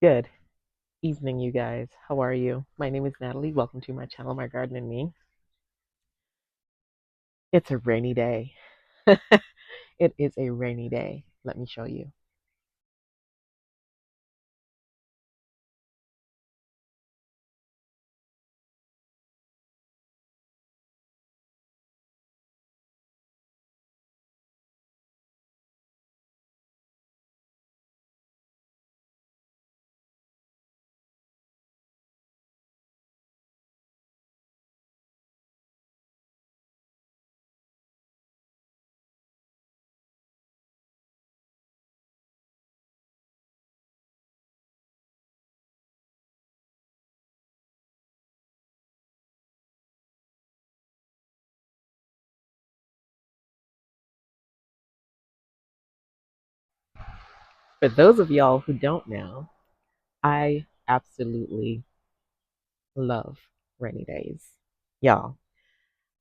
Good evening, you guys. How are you? My name is Natalie. Welcome to my channel, My Garden and Me. It's a rainy day. It is a rainy day. Let me show you. For those of y'all who don't know, I absolutely love rainy days. Y'all,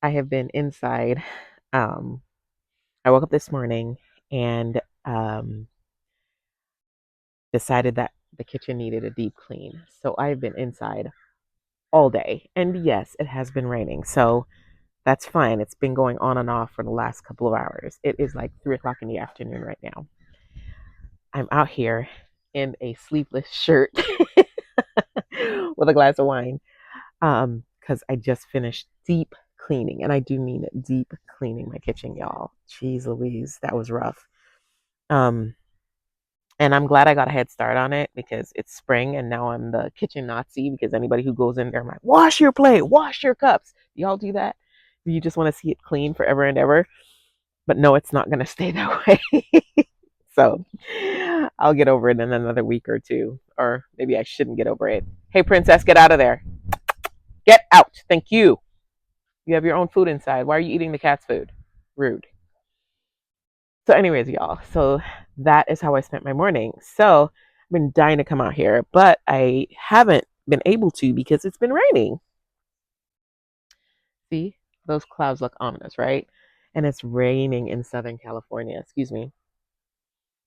I have been inside. Um, I woke up this morning and decided that the kitchen needed a deep clean. So I've been inside all day. And yes, it has been raining. So that's fine. It's been going on and off for the last couple of hours. It is like 3 o'clock in the afternoon right now. I'm out here in a sleeveless shirt with a glass of wine because I just finished deep cleaning. And I do mean deep cleaning my kitchen, y'all. Jeez Louise, that was rough. Um, and I'm glad I got a head start on it because it's spring and now I'm the kitchen Nazi because anybody who goes in there, I'm like, wash your plate, wash your cups. Y'all do that? You just want to see it clean forever and ever. But no, it's not going to stay that way. So I'll get over it in another week or two. Or maybe I shouldn't get over it. Hey, princess, get out of there. Get out. Thank you. You have your own food inside. Why are you eating the cat's food? Rude. So, anyways, y'all. So that is how I spent my morning. So I've been dying to come out here, but I haven't been able to because it's been raining. See, those clouds look ominous, right? And it's raining in Southern California. Excuse me.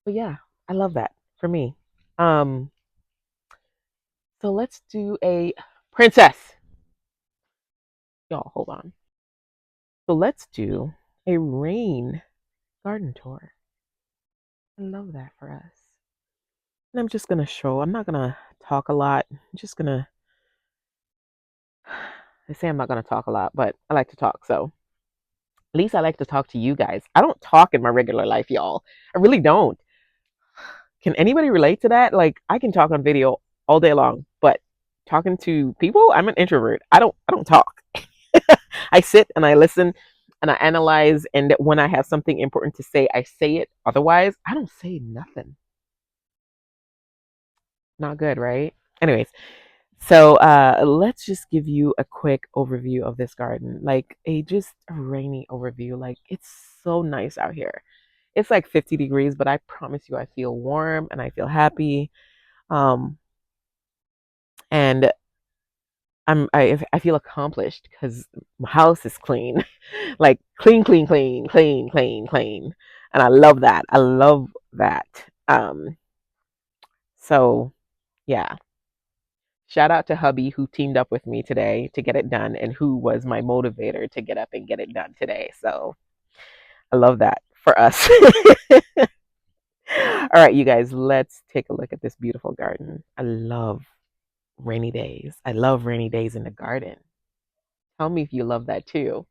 But yeah, I love that for me. Um, so let's do a princess. Y'all, hold on. So let's do a rain garden tour. I love that for us. And I'm just gonna show. I'm not gonna talk a lot. I'm just gonna. I say I'm not gonna talk a lot, but I like to talk. So at least I like to talk to you guys. I don't talk in my regular life, y'all. I really don't. Can anybody relate to that? Like I can talk on video all day long, but talking to people, I'm an introvert. I don't talk. I sit and I listen and I analyze, and when I have something important to say, I say it. Otherwise, I don't say nothing. Not good, right? Anyways, so let's just give you a quick overview of this garden, like a just a rainy overview. Like it's so nice out here. It's like 50 degrees, but I promise you, I feel warm and I feel happy. Um, and I feel accomplished because my house is clean, like clean, clean, clean, clean, clean, clean, and I love that. I love that. So yeah, shout out to hubby who teamed up with me today to get it done, and who was my motivator to get up and get it done today. So I love that for us. All right, you guys, let's take a look at this beautiful garden. I love rainy days. I love rainy days in the garden. Tell me if you love that too.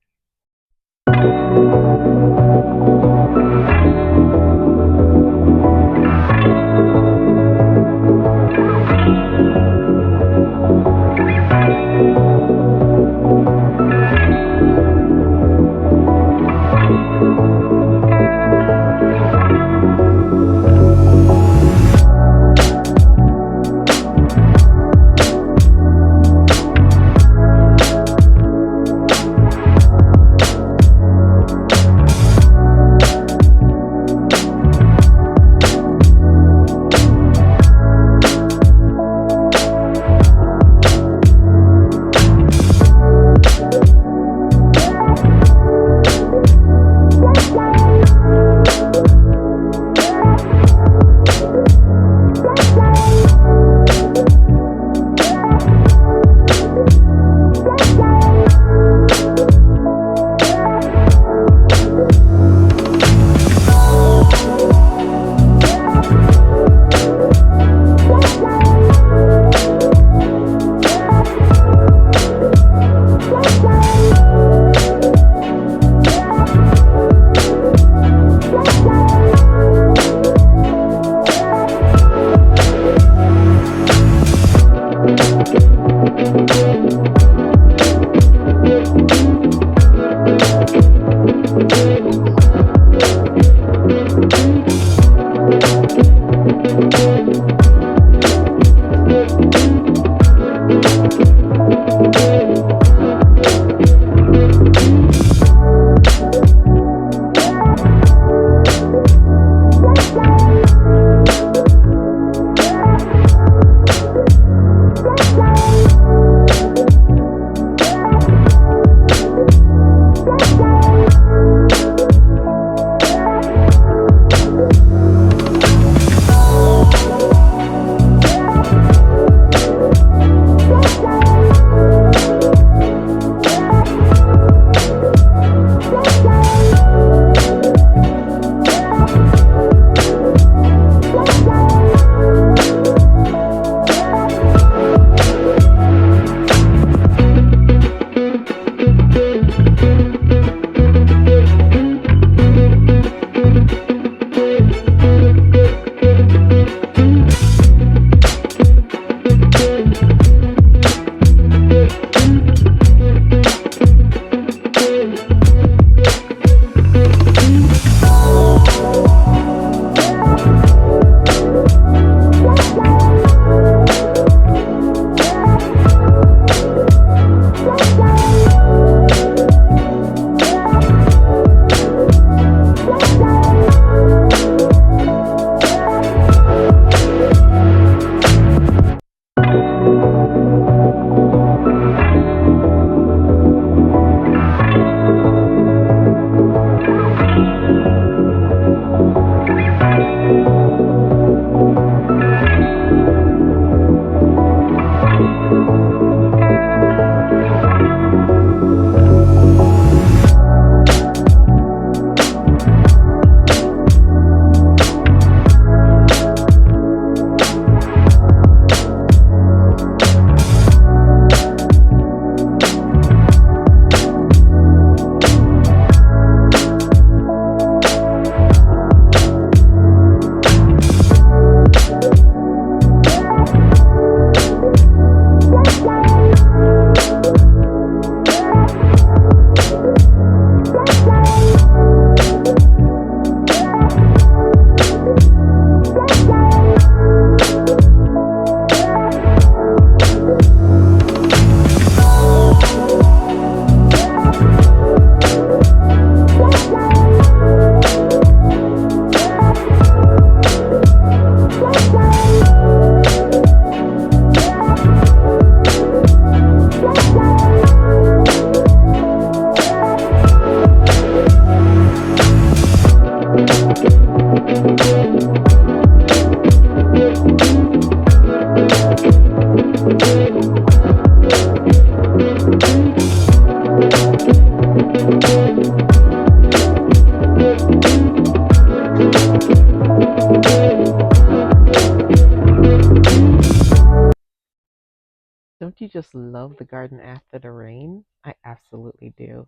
Don't you just love the garden after the rain? I absolutely do.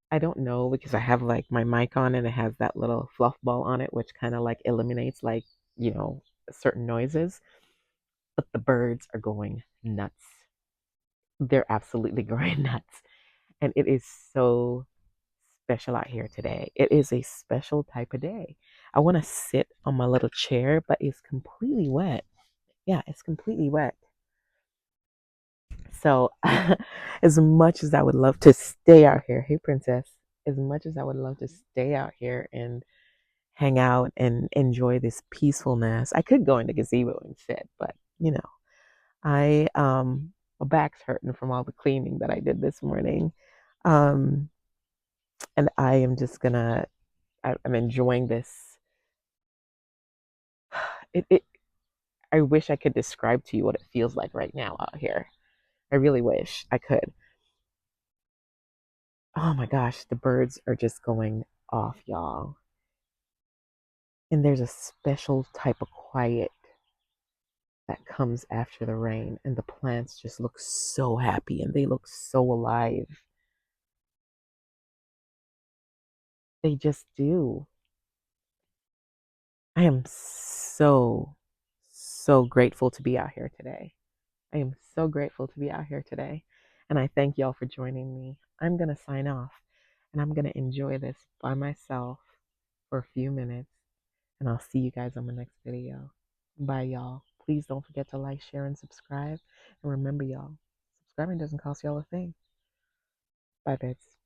I don't know because I have like my mic on and it has that little fluff ball on it, which kind of like eliminates like, you know, certain noises. But the birds are going nuts. They're absolutely going nuts. And it is so special out here today. It is a special type of day. I want to sit on my little chair, but it's completely wet. Yeah, it's completely wet. So, as much as I would love to stay out here, hey, princess, as much as I would love to stay out here and hang out and enjoy this peacefulness, I could go in the gazebo instead, but I my back's hurting from all the cleaning that I did this morning. Um, and I am just I'm enjoying this. It I wish I could describe to you what it feels like right now out here. I really wish I could. Oh my gosh, the birds are just going off, y'all. And there's a special type of quiet that comes after the rain, and the plants just look so happy and they look so alive. They just do. I am so grateful to be out here today. I am so grateful to be out here today. And I thank y'all for joining me. I'm going to sign off and I'm going to enjoy this by myself for a few minutes. And I'll see you guys on my next video. Bye, y'all. Please don't forget to like, share, and subscribe. And remember, y'all, subscribing doesn't cost y'all a thing. Bye, babes.